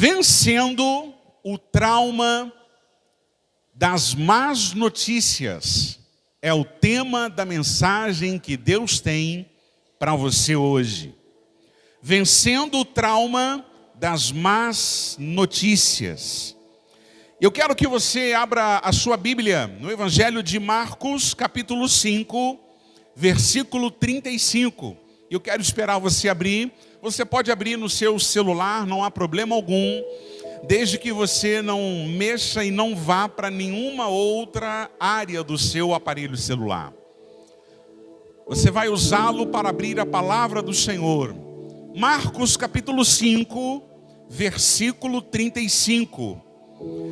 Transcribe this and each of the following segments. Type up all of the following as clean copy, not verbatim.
Vencendo o trauma das más notícias é o tema da mensagem que Deus tem para você hoje. Vencendo o trauma das más notícias. Eu quero que você abra a sua Bíblia no Evangelho de Marcos, capítulo 5, versículo 35. Eu quero esperar você abrir. Você pode abrir no seu celular, não há problema algum, desde que você não mexa e não vá para nenhuma outra área do seu aparelho celular. Você vai usá-lo para abrir a palavra do Senhor. Marcos capítulo 5, versículo 35.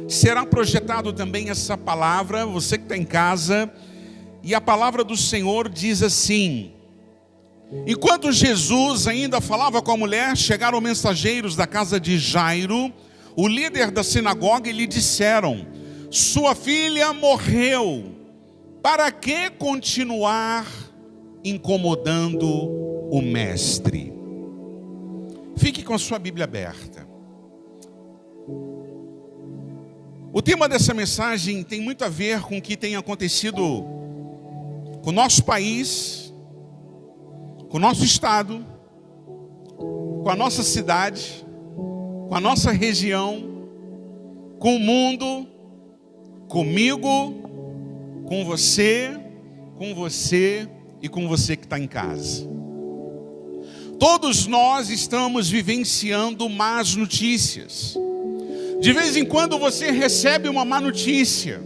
Será projetado também essa palavra, você que está em casa, e a palavra do Senhor diz assim: enquanto Jesus ainda falava com a mulher, chegaram mensageiros da casa de Jairo, o líder da sinagoga, e lhe disseram: sua filha morreu, para que continuar incomodando o mestre? Fique com a sua Bíblia aberta. O tema dessa mensagem tem muito a ver com o que tem acontecido com o nosso país, com o nosso estado, com a nossa cidade, com a nossa região, com o mundo, comigo, com você e com você que está em casa. Todos nós estamos vivenciando más notícias. De vez em quando você recebe uma má notícia.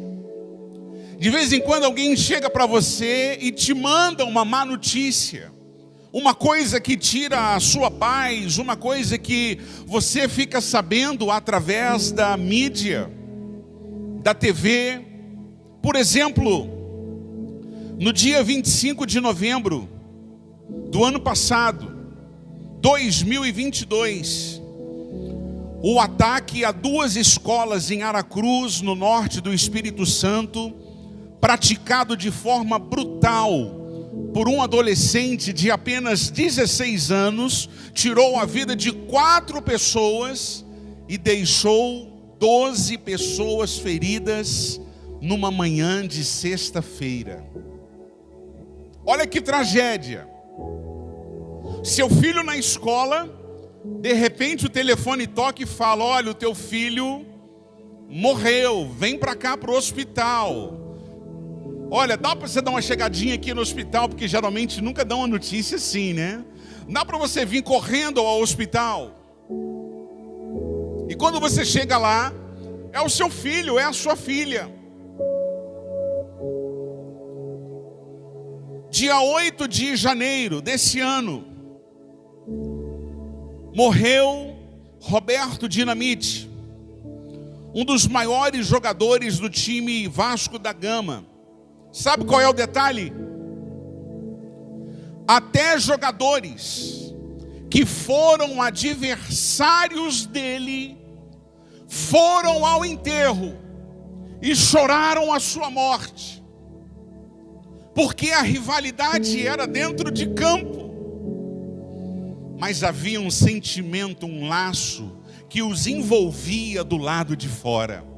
De vez em quando alguém chega para você e te manda uma má notícia. Uma coisa que tira a sua paz, uma coisa que você fica sabendo através da mídia, da TV. Por exemplo, no dia 25 de novembro do ano passado, 2022, o ataque a 2 escolas em Aracruz, no norte do Espírito Santo, praticado de forma brutal por um adolescente de apenas 16 anos, tirou a vida de 4 pessoas e deixou 12 pessoas feridas numa manhã de sexta-feira. Olha que tragédia. Seu filho na escola, de repente o telefone toca e fala: olha, o teu filho morreu, vem para cá para o hospital. Olha, dá para você dar uma chegadinha aqui no hospital, porque geralmente nunca dão uma notícia assim, né? Dá para você vir correndo ao hospital. E quando você chega lá, é o seu filho, é a sua filha. Dia 8 de janeiro desse ano, morreu Roberto Dinamite, um dos maiores jogadores do time Vasco da Gama. Sabe qual é o detalhe? Até jogadores que foram adversários dele foram ao enterro e choraram a sua morte, porque a rivalidade era dentro de campo. Mas havia um sentimento, um laço que os envolvia do lado de fora.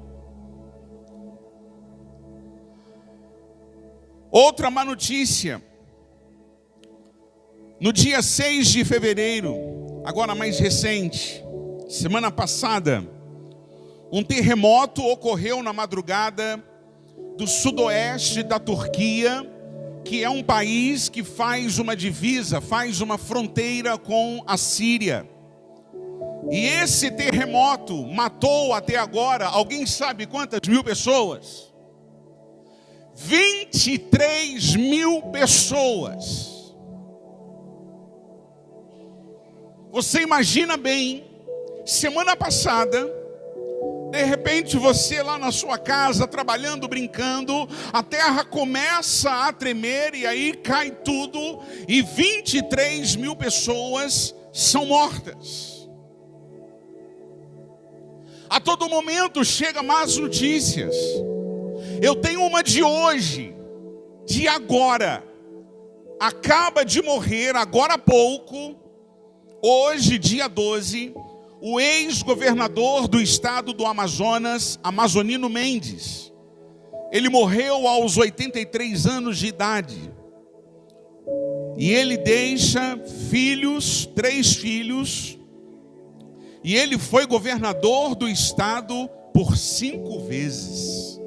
Outra má notícia. No dia 6 de fevereiro, agora mais recente, semana passada, um terremoto ocorreu na madrugada do sudoeste da Turquia, que é um país que faz uma divisa, faz uma fronteira com a Síria. E esse terremoto matou até agora, alguém sabe quantas mil pessoas? 23 mil pessoas. Você imagina bem, semana passada, de repente você lá na sua casa, trabalhando, brincando, a terra começa a tremer e aí cai tudo e 23 mil pessoas são mortas. A todo momento chega más notícias. Eu tenho uma de hoje, de agora. Acaba de morrer, agora há pouco, hoje, dia 12, o ex-governador do estado do Amazonas, Amazonino Mendes. Ele morreu aos 83 anos de idade. E ele deixa filhos, 3 filhos. E ele foi governador do estado por 5 vezes.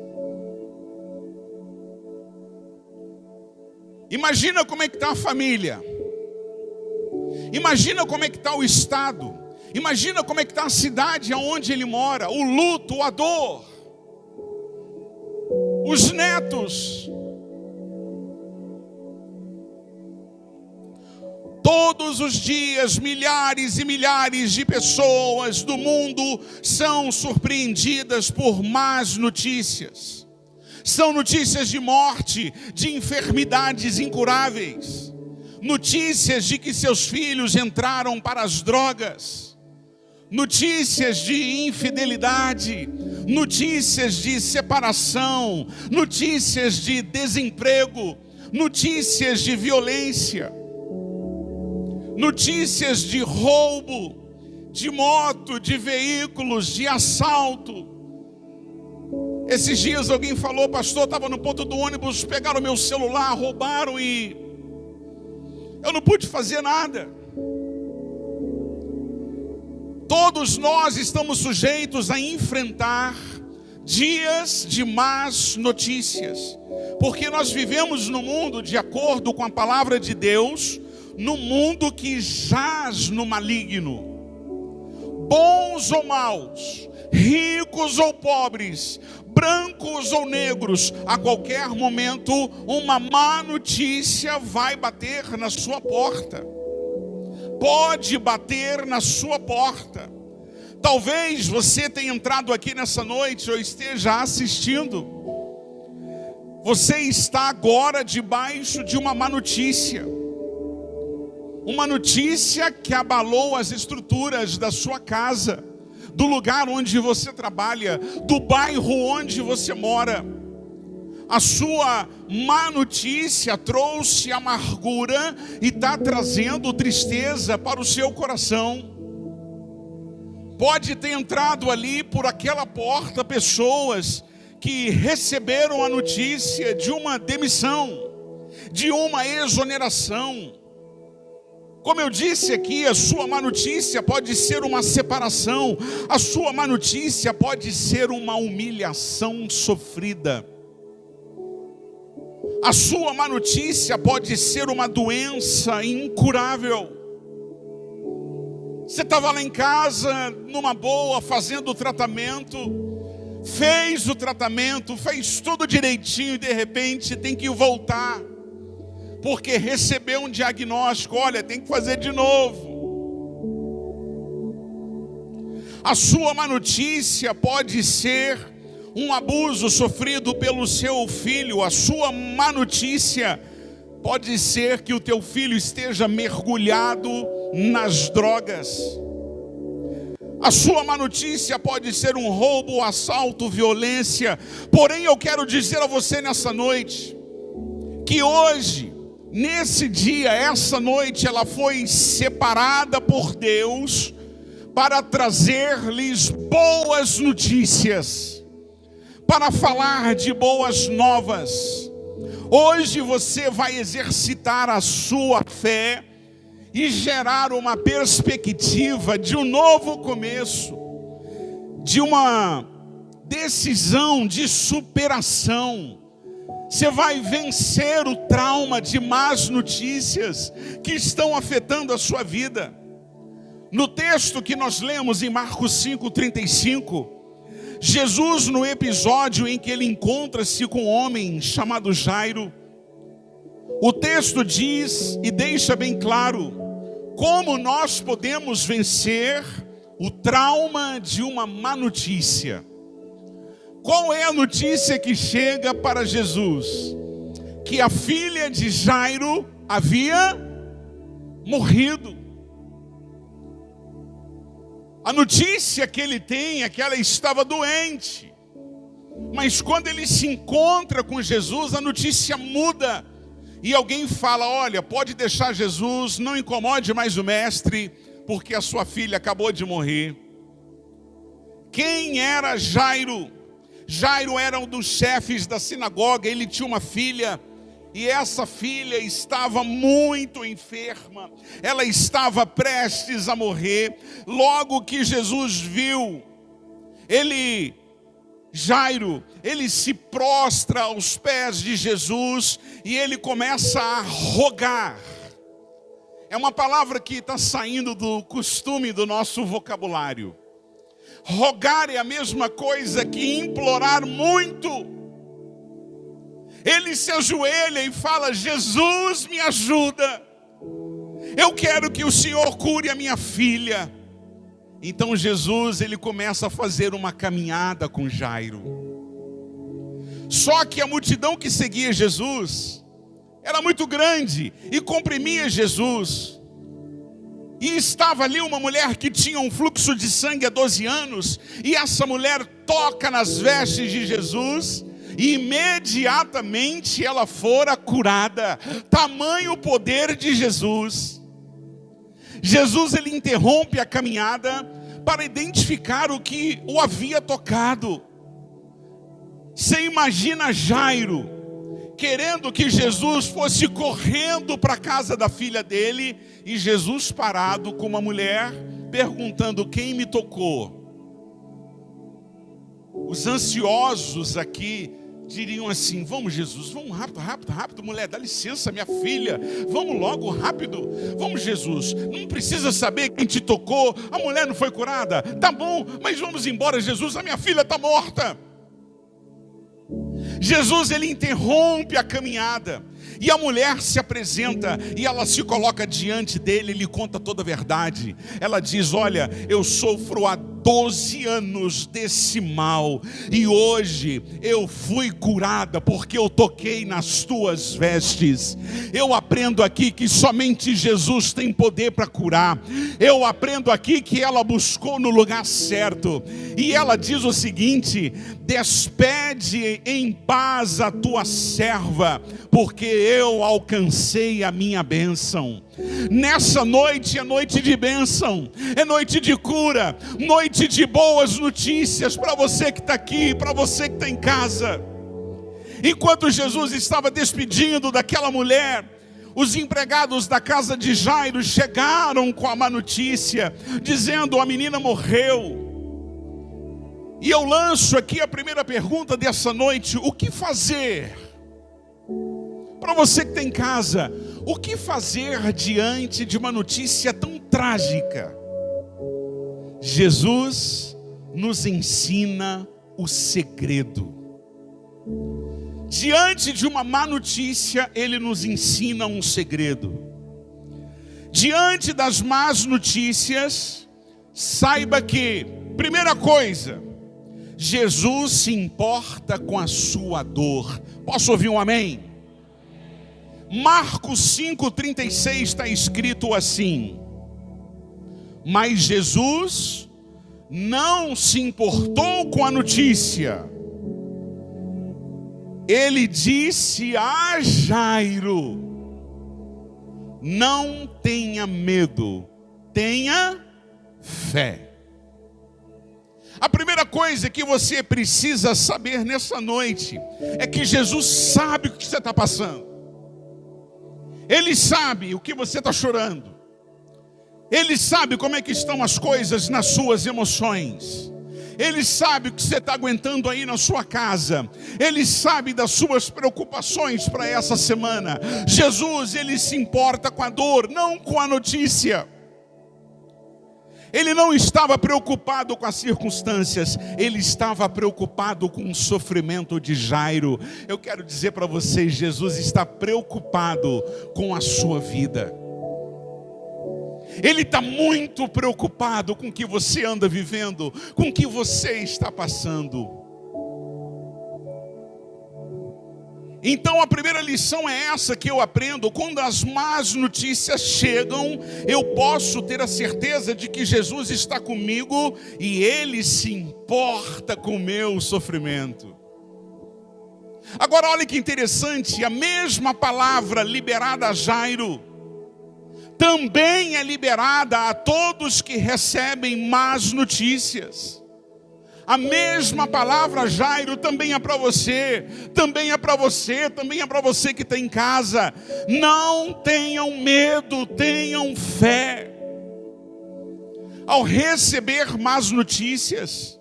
Imagina como é que está a família. Imagina como é que está o estado. Imagina como é que está a cidade onde ele mora. O luto, a dor. Os netos. Todos os dias, milhares e milhares de pessoas do mundo são surpreendidas por más notícias. São notícias de morte, de enfermidades incuráveis. Notícias de que seus filhos entraram para as drogas. Notícias de infidelidade. Notícias de separação. Notícias de desemprego. Notícias de violência. Notícias de roubo, de moto, de veículos, de assalto. Esses dias alguém falou, pastor, estava no ponto do ônibus, pegaram meu celular, roubaram e eu não pude fazer nada. Todos nós estamos sujeitos a enfrentar dias de más notícias, porque nós vivemos no mundo, de acordo com a palavra de Deus, no mundo que jaz no maligno. Bons ou maus, ricos ou pobres, brancos ou negros, a qualquer momento uma má notícia vai bater na sua porta. Pode bater na sua porta. Talvez você tenha entrado aqui nessa noite ou esteja assistindo. Você está agora debaixo de uma má notícia. Uma notícia que abalou as estruturas da sua casa, do lugar onde você trabalha, do bairro onde você mora. A sua má notícia trouxe amargura e está trazendo tristeza para o seu coração. Pode ter entrado ali por aquela porta pessoas que receberam a notícia de uma demissão, de uma exoneração. Como eu disse aqui, a sua má notícia pode ser uma separação, a sua má notícia pode ser uma humilhação sofrida. A sua má notícia pode ser uma doença incurável. Você estava lá em casa, numa boa, fazendo o tratamento, fez o tratamento, fez tudo direitinho e de repente tem que voltar. Porque recebeu um diagnóstico, olha, tem que fazer de novo. A sua má notícia pode ser um abuso sofrido pelo seu filho. A sua má notícia pode ser que o teu filho esteja mergulhado nas drogas. A sua má notícia pode ser um roubo, assalto, violência. Porém, eu quero dizer a você nessa noite, que hoje, nesse dia, essa noite, ela foi separada por Deus para trazer-lhes boas notícias, para falar de boas novas. Hoje você vai exercitar a sua fé e gerar uma perspectiva de um novo começo, de uma decisão de superação. Você vai vencer o trauma de más notícias que estão afetando a sua vida. No texto que nós lemos em Marcos 5:35, Jesus, no episódio em que ele encontra-se com um homem chamado Jairo, o texto diz e deixa bem claro como nós podemos vencer o trauma de uma má notícia. Qual é a notícia que chega para Jesus? Que a filha de Jairo havia morrido. A notícia que ele tem é que ela estava doente. Mas quando ele se encontra com Jesus, a notícia muda. E alguém fala, olha, pode deixar Jesus, não incomode mais o mestre, porque a sua filha acabou de morrer. Quem era Jairo? Jairo era um dos chefes da sinagoga. Ele tinha uma filha, e essa filha estava muito enferma. Ela estava prestes a morrer. Logo que Jesus viu, Jairo, ele se prostra aos pés de Jesus e ele começa a rogar. É uma palavra que está saindo do costume do nosso vocabulário. Rogar é a mesma coisa que implorar muito. Ele se ajoelha e fala: Jesus, me ajuda. Eu quero que o Senhor cure a minha filha. Então Jesus, ele começa a fazer uma caminhada com Jairo. Só que a multidão que seguia Jesus era muito grande e comprimia Jesus. E estava ali uma mulher que tinha um fluxo de sangue há 12 anos. E essa mulher toca nas vestes de Jesus e imediatamente ela fora curada. Tamanho o poder de Jesus. Jesus, ele interrompe a caminhada para identificar o que o havia tocado. Você imagina Jairo querendo que Jesus fosse correndo para a casa da filha dele, e Jesus parado com uma mulher perguntando: quem me tocou? Os ansiosos aqui diriam assim: vamos, Jesus, vamos rápido, rápido, rápido, mulher, dá licença, minha filha, vamos logo, rápido, vamos, Jesus, não precisa saber quem te tocou, a mulher não foi curada, tá bom, mas vamos embora, Jesus, a minha filha está morta. Jesus, ele interrompe a caminhada, e a mulher se apresenta, e ela se coloca diante dele, ele conta toda a verdade. Ela diz: olha, eu sofro há 12 anos desse mal, e hoje eu fui curada, porque eu toquei nas tuas vestes. Eu aprendo aqui que somente Jesus tem poder para curar. Eu aprendo aqui que ela buscou no lugar certo, e ela diz o seguinte: despede em paz a tua serva, porque eu alcancei a minha bênção. Nessa noite é noite de bênção, é noite de cura, noite de boas notícias para você que está aqui, para você que está em casa. Enquanto Jesus estava despedindo daquela mulher, os empregados da casa de Jairo chegaram com a má notícia, dizendo: a menina morreu. E eu lanço aqui a primeira pergunta dessa noite: o que fazer? Para você que está em casa, o que fazer diante de uma notícia tão trágica? Jesus nos ensina o segredo. Diante de uma má notícia, ele nos ensina um segredo. Diante das más notícias, saiba que, primeira coisa, Jesus se importa com a sua dor. Posso ouvir um amém? Marcos 5,36 está escrito assim: mas Jesus não se importou com a notícia. Ele disse a Jairo: não tenha medo, tenha fé. A primeira coisa que você precisa saber nessa noite é que Jesus sabe o que você está passando. Ele sabe o que você está chorando. Ele sabe como é que estão as coisas nas suas emoções. Ele sabe o que você está aguentando aí na sua casa. Ele sabe das suas preocupações para essa semana. Jesus, ele se importa com a dor, não com a notícia. Ele não estava preocupado com as circunstâncias, ele estava preocupado com o sofrimento de Jairo. Eu quero dizer para vocês, Jesus está preocupado com a sua vida. Ele está muito preocupado com o que você anda vivendo, com o que você está passando. Então a primeira lição é essa que eu aprendo: quando as más notícias chegam, eu posso ter a certeza de que Jesus está comigo e Ele se importa com o meu sofrimento. Agora olha que interessante, a mesma palavra liberada a Jairo também é liberada a todos que recebem más notícias. A mesma palavra, Jairo, também é para você, também é para você, também é para você que está em casa. Não tenham medo, tenham fé. Ao receber más notícias,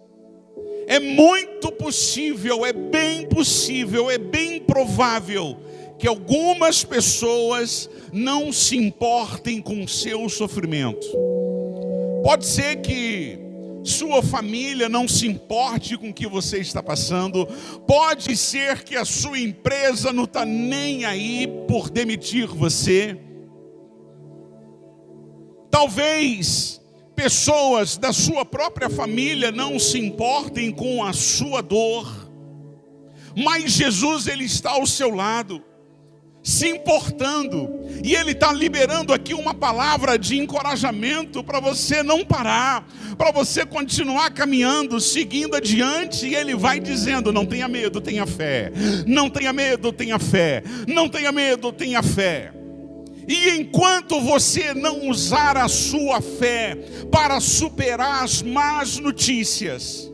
é muito possível, é bem possível, é bem provável que algumas pessoas não se importem com o seu sofrimento. Pode ser que sua família não se importe com o que você está passando. Pode ser que a sua empresa não está nem aí por demitir você. Talvez pessoas da sua própria família não se importem com a sua dor. Mas Jesus, Ele está ao seu lado, se importando, e Ele está liberando aqui uma palavra de encorajamento para você não parar, para você continuar caminhando, seguindo adiante. E Ele vai dizendo: não tenha medo, tenha fé. Não tenha medo, tenha fé. Não tenha medo, tenha fé. E enquanto você não usar a sua fé para superar as más notícias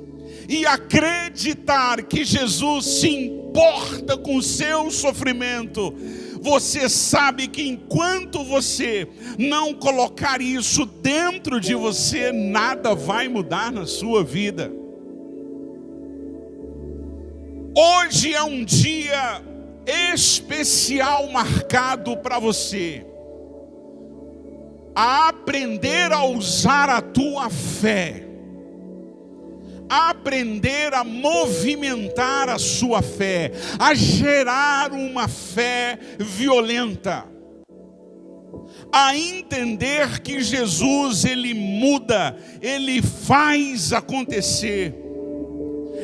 e acreditar que Jesus se importa com o seu sofrimento, você sabe que enquanto você não colocar isso dentro de você, nada vai mudar na sua vida. Hoje é um dia especial marcado para você a aprender a usar a tua fé, a aprender a movimentar a sua fé, a gerar uma fé violenta, a entender que Jesus, Ele muda, Ele faz acontecer.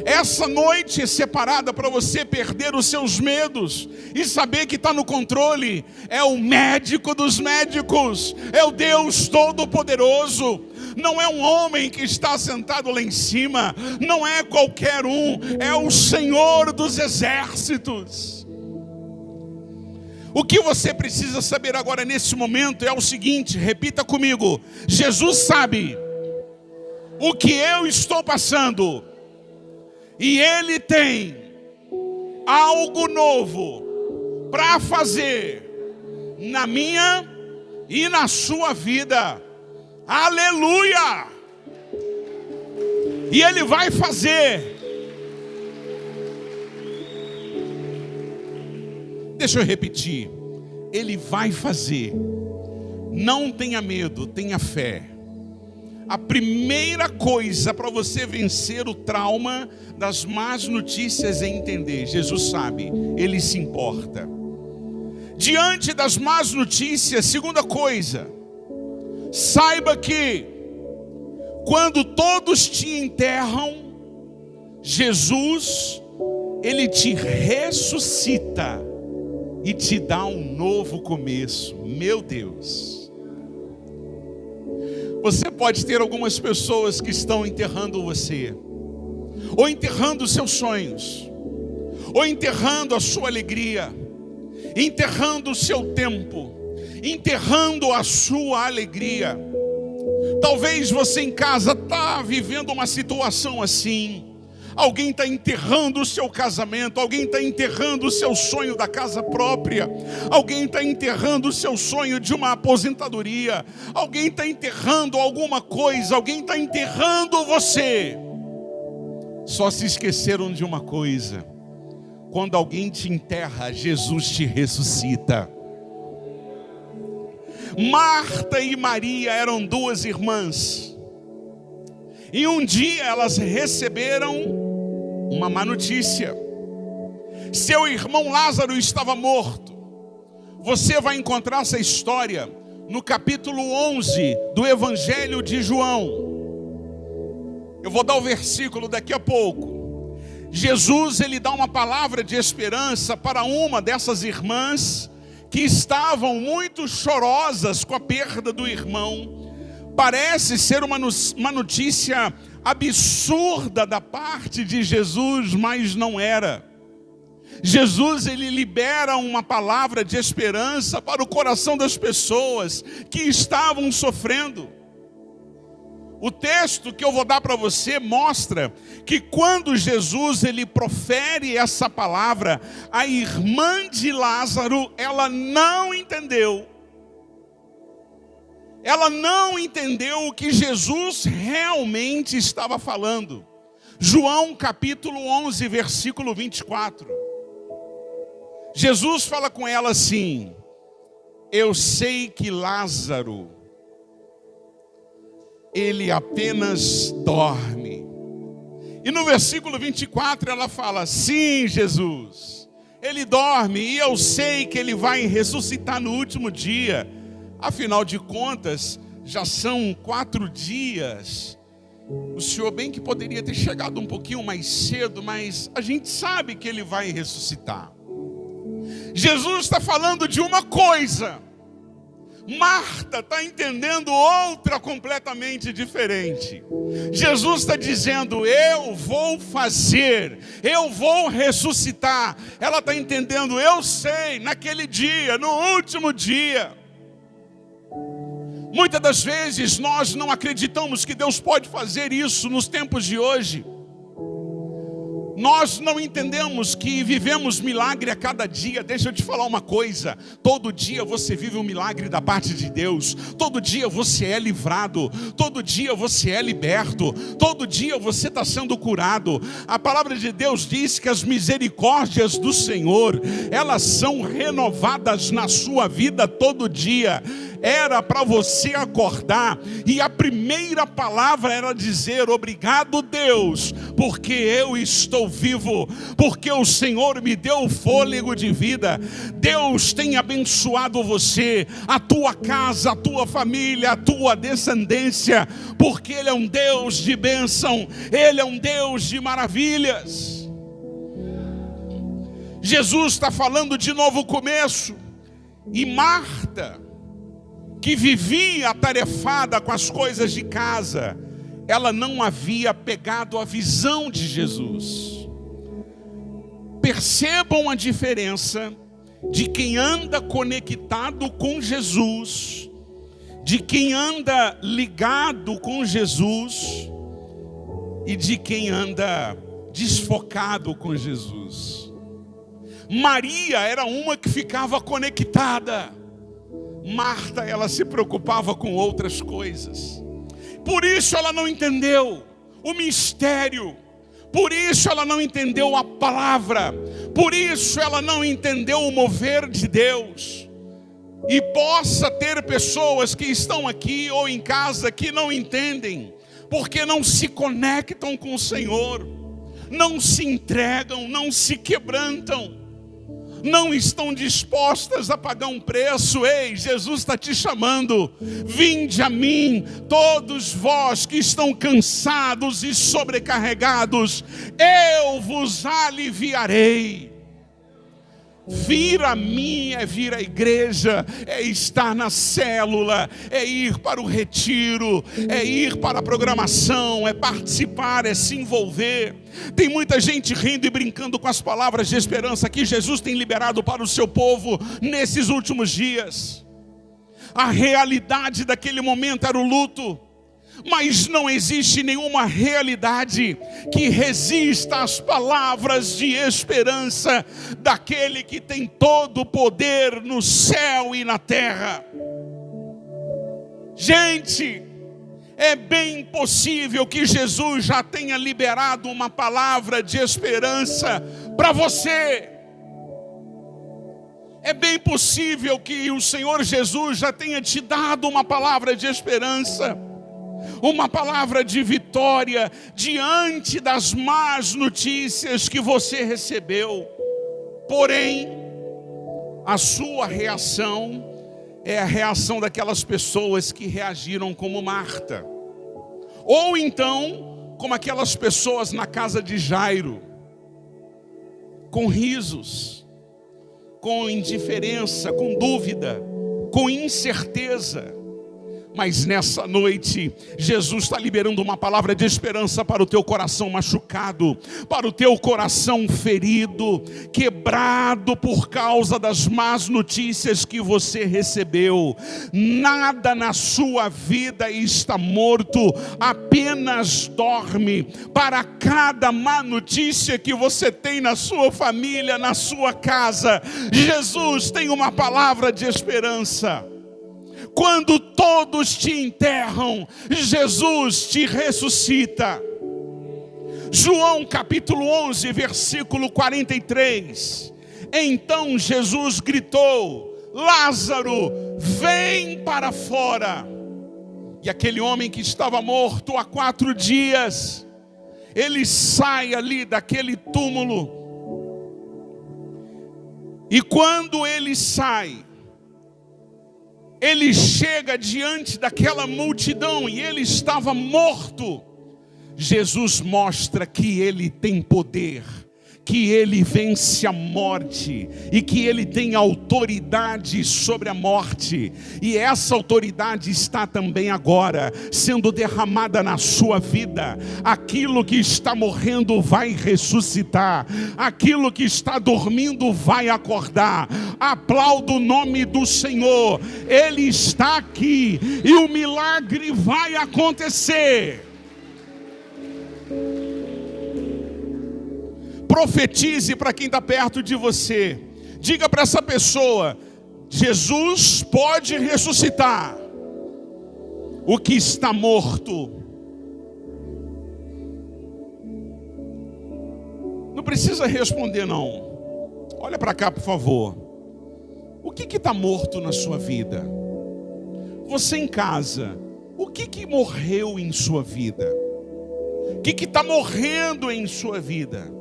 Essa noite é separada para você perder os seus medos e saber que está no controle. É o médico dos médicos, é o Deus Todo-Poderoso. Não é um homem que está sentado lá em cima, não é qualquer um, é o Senhor dos exércitos. O que você precisa saber agora nesse momento é o seguinte, repita comigo: Jesus sabe o que eu estou passando. E Ele tem algo novo para fazer na minha e na sua vida. Aleluia! E Ele vai fazer. Deixa eu repetir. Ele vai fazer. Não tenha medo, tenha fé. A primeira coisa para você vencer o trauma das más notícias é entender: Jesus sabe, Ele se importa. Diante das más notícias, segunda coisa, saiba que quando todos te enterram, Jesus, Ele te ressuscita e te dá um novo começo. Meu Deus! Você pode ter algumas pessoas que estão enterrando você, ou enterrando os seus sonhos, ou enterrando a sua alegria, enterrando o seu tempo, enterrando a sua alegria. Talvez você em casa está vivendo uma situação assim. Alguém está enterrando o seu casamento, alguém está enterrando o seu sonho da casa própria, alguém está enterrando o seu sonho de uma aposentadoria, alguém está enterrando alguma coisa, alguém está enterrando você. Só se esqueceram de uma coisa: quando alguém te enterra, Jesus te ressuscita. Marta e Maria eram duas irmãs, e um dia elas receberam uma má notícia. Seu irmão Lázaro estava morto. Você vai encontrar essa história no capítulo 11 do Evangelho de João. Eu vou dar o versículo daqui a pouco. Jesus, Ele dá uma palavra de esperança para uma dessas irmãs que estavam muito chorosas com a perda do irmão. Parece ser uma notícia absurda da parte de Jesus, mas não era. Jesus, Ele libera uma palavra de esperança para o coração das pessoas que estavam sofrendo. O texto que eu vou dar para você mostra que quando Jesus ele profere essa palavra, a irmã de Lázaro, ela não entendeu. Ela não entendeu o que Jesus realmente estava falando. João capítulo 11, versículo 24. Jesus fala com ela assim: eu sei que Lázaro, ele apenas dorme. E no versículo 24 ela fala: sim, Jesus, ele dorme e eu sei que ele vai ressuscitar no último dia. Afinal de contas, já são 4 dias. O Senhor bem que poderia ter chegado um pouquinho mais cedo, mas a gente sabe que ele vai ressuscitar. Jesus está falando de uma coisa, Marta está entendendo outra completamente diferente. Jesus está dizendo: eu vou fazer, eu vou ressuscitar. Ela está entendendo: eu sei, naquele dia, no último dia. Muitas das vezes nós não acreditamos que Deus pode fazer isso nos tempos de hoje. Nós não entendemos que vivemos milagre a cada dia. Deixa eu te falar uma coisa: todo dia você vive um milagre da parte de Deus. Todo dia você é livrado. Todo dia você é liberto. Todo dia você está sendo curado. A palavra de Deus diz que as misericórdias do Senhor, elas são renovadas na sua vida todo dia. Era para você acordar e a primeira palavra era dizer: obrigado, Deus, porque eu estou vivo, porque o Senhor me deu o fôlego de vida. Deus tem abençoado você, a tua casa, a tua família, a tua descendência, porque Ele é um Deus de bênção, Ele é um Deus de maravilhas. Jesus está falando de novo começo, e Marta, que vivia atarefada com as coisas de casa, ela não havia pegado a visão de Jesus. Percebam a diferença de quem anda conectado com Jesus, de quem anda ligado com Jesus e de quem anda desfocado com Jesus. Maria era uma que ficava conectada. Marta, ela se preocupava com outras coisas. Por isso ela não entendeu o mistério. Por isso ela não entendeu a palavra. Por isso ela não entendeu o mover de Deus. E possa ter pessoas que estão aqui ou em casa que não entendem, porque não se conectam com o Senhor, não se entregam, não se quebrantam, não estão dispostas a pagar um preço. Ei, Jesus está te chamando: vinde a mim, todos vós que estão cansados e sobrecarregados, eu vos aliviarei. Vir a mim é vir à igreja, é estar na célula, é ir para o retiro, é ir para a programação, é participar, é se envolver. Tem muita gente rindo e brincando com as palavras de esperança que Jesus tem liberado para o seu povo nesses últimos dias. A realidade daquele momento era o luto, mas não existe nenhuma realidade que resista às palavras de esperança daquele que tem todo o poder no céu e na terra. Gente, é bem possível que Jesus já tenha liberado uma palavra de esperança para você. É bem possível que o Senhor Jesus já tenha te dado uma palavra de esperança, uma palavra de vitória diante das más notícias que você recebeu. Porém, a sua reação é a reação daquelas pessoas que reagiram como Marta, ou então como aquelas pessoas na casa de Jairo, com risos, com indiferença, com dúvida, com incerteza. Mas nessa noite, Jesus está liberando uma palavra de esperança para o teu coração machucado, para o teu coração ferido, quebrado por causa das más notícias que você recebeu. Nada na sua vida está morto, apenas dorme. Para cada má notícia que você tem na sua família, na sua casa, Jesus tem uma palavra de esperança. Quando todos te enterram, Jesus te ressuscita. João capítulo 11, versículo 43. Então Jesus gritou: Lázaro, vem para fora. E aquele homem que estava morto há 4 dias, ele sai ali daquele túmulo. E quando ele sai, ele chega diante daquela multidão e ele estava morto. Jesus mostra que ele tem poder, que ele vence a morte e que ele tem autoridade sobre a morte. E essa autoridade está também agora sendo derramada na sua vida. Aquilo que está morrendo vai ressuscitar, aquilo que está dormindo vai acordar. Aplauda o nome do Senhor, Ele está aqui e o milagre vai acontecer. Profetize para quem está perto de você. Diga para essa pessoa: Jesus pode ressuscitar o que está morto. Não precisa responder não. Olha para cá, por favor. O que está morto na sua vida? Você em casa, o que morreu em sua vida? O que está morrendo em sua vida?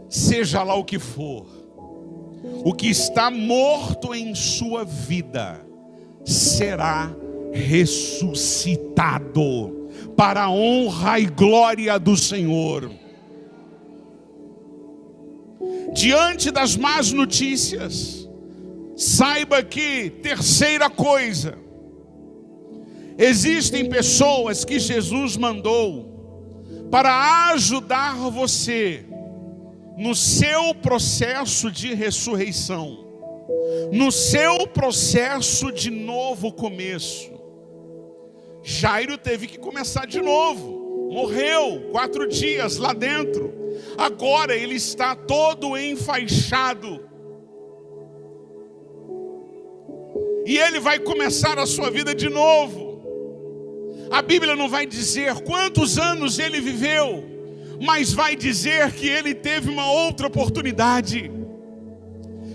Seja lá o que for, o que está morto em sua vida será ressuscitado para a honra e glória do Senhor. Diante das más notícias, saiba que, terceira coisa, existem pessoas que Jesus mandou para ajudar você no seu processo de ressurreição, no seu processo de novo começo. Jairo teve que começar de novo, morreu 4 dias lá dentro, agora ele está todo enfaixado, e ele vai começar a sua vida de novo. A Bíblia não vai dizer quantos anos ele viveu, mas vai dizer que ele teve uma outra oportunidade.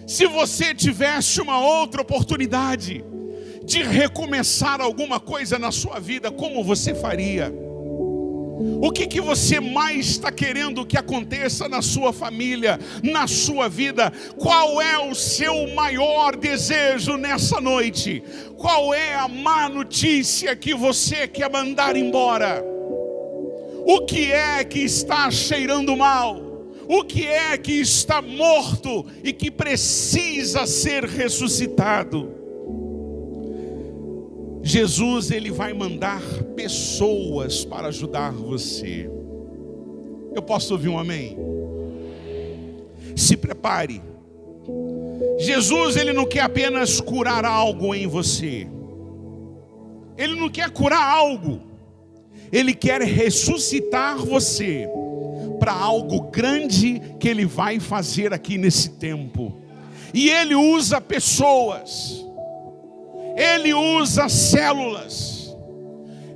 Se você tivesse uma outra oportunidade de recomeçar alguma coisa na sua vida, como você faria? O que você mais está querendo que aconteça na sua família, na sua vida? Qual é o seu maior desejo nessa noite? Qual é a má notícia que você quer mandar embora? O que é que está cheirando mal? O que é que está morto e que precisa ser ressuscitado? Jesus, ele vai mandar pessoas para ajudar você. Eu posso ouvir um amém? Se prepare. Jesus, ele não quer apenas curar algo em você. Ele não quer curar algo. Ele quer ressuscitar você para algo grande que Ele vai fazer aqui nesse tempo. E Ele usa pessoas, Ele usa células,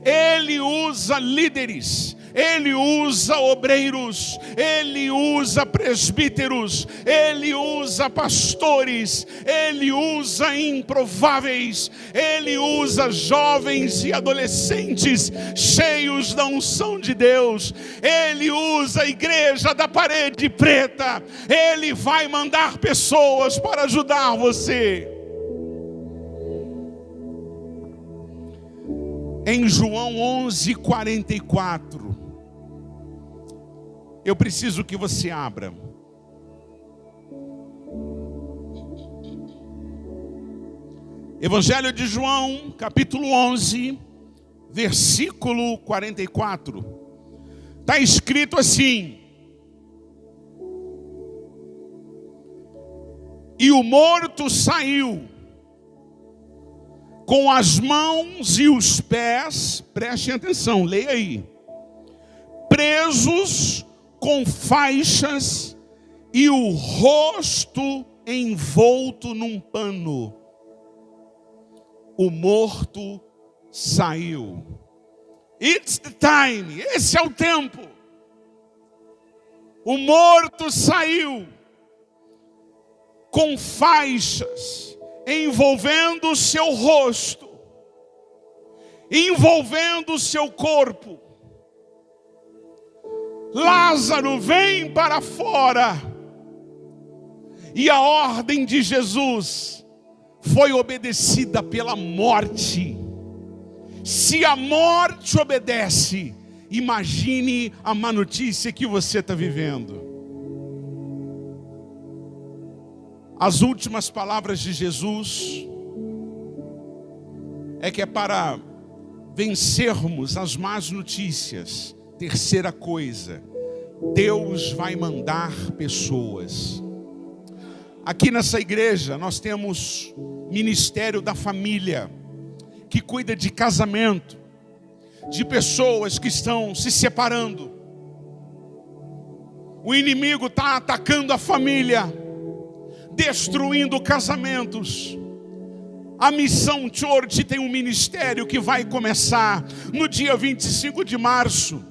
Ele usa líderes, Ele usa obreiros, Ele usa presbíteros, Ele usa pastores, Ele usa improváveis, Ele usa jovens e adolescentes cheios da unção de Deus, Ele usa a igreja da parede preta, Ele vai mandar pessoas para ajudar você. Em João 11:44, eu preciso que você abra. Evangelho de João, capítulo 11, versículo 44. Está escrito assim: e o morto saiu com as mãos e os pés, prestem atenção, leia aí, presos com faixas e o rosto envolto num pano. O morto saiu. It's the time. Esse é o tempo. O morto saiu com faixas envolvendo o seu rosto, envolvendo o seu corpo. Lázaro, vem para fora. E a ordem de Jesus foi obedecida pela morte. Se a morte obedece, imagine a má notícia que você está vivendo. As últimas palavras de Jesus é que é para vencermos as más notícias. Terceira coisa, Deus vai mandar pessoas. Aqui nessa igreja nós temos Ministério da Família, que cuida de casamento, de pessoas que estão se separando. O inimigo está atacando a família, destruindo casamentos. A Missão Church tem um ministério que vai começar no dia 25 de março,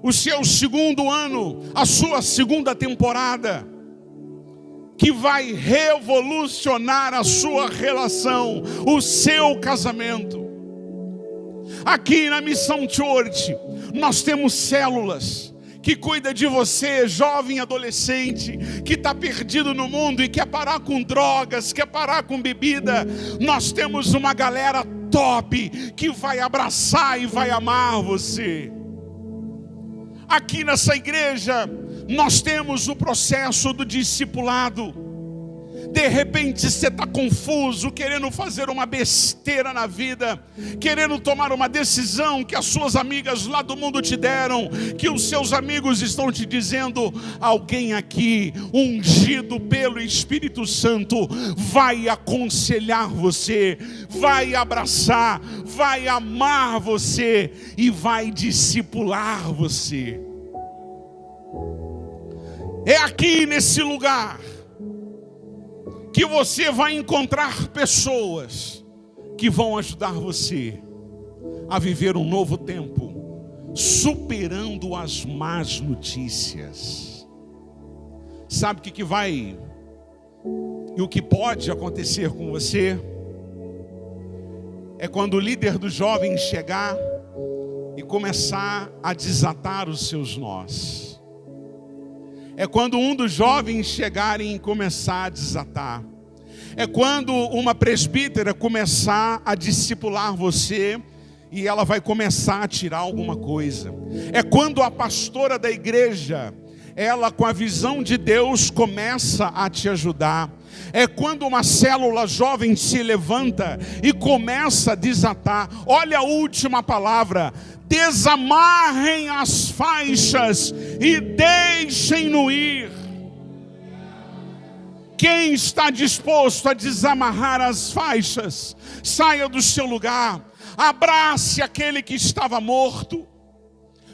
o seu segundo ano, a sua segunda temporada, que vai revolucionar a sua relação, o seu casamento. Aqui na Missão Church, nós temos células que cuida de você, jovem adolescente, que está perdido no mundo e quer parar com drogas, quer parar com bebida. Nós temos uma galera top que vai abraçar e vai amar você. Aqui nessa igreja, nós temos o processo do discipulado. De repente você está confuso, querendo fazer uma besteira na vida, querendo tomar uma decisão que as suas amigas lá do mundo te deram, que os seus amigos estão te dizendo. Alguém aqui, ungido pelo Espírito Santo, vai aconselhar você, vai abraçar, vai amar você e vai discipular você. É aqui nesse lugar que você vai encontrar pessoas que vão ajudar você a viver um novo tempo, superando as más notícias. Sabe o que vai e o que pode acontecer com você? É quando o líder dos jovens chegar e começar a desatar os seus nós. É quando um dos jovens chegarem e começar a desatar. É quando uma presbítera começar a discipular você e ela vai começar a tirar alguma coisa. É quando a pastora da igreja, ela com a visão de Deus começa a te ajudar. É quando uma célula jovem se levanta e começa a desatar. Olha a última palavra: desamarrem as faixas e deixem-no ir. Quem está disposto a desamarrar as faixas, saia do seu lugar, abrace aquele que estava morto.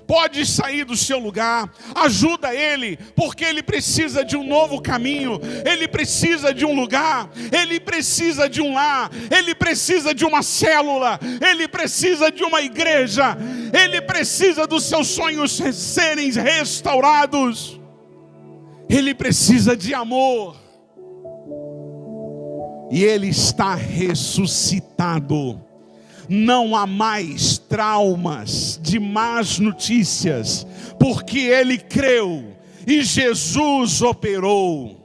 Pode sair do seu lugar, ajuda ele, porque ele precisa de um novo caminho, ele precisa de um lugar, ele precisa de um lar, ele precisa de uma célula, ele precisa de uma igreja, ele precisa dos seus sonhos serem restaurados, ele precisa de amor, e ele está ressuscitado. Não há mais traumas de más notícias, porque ele creu e Jesus operou.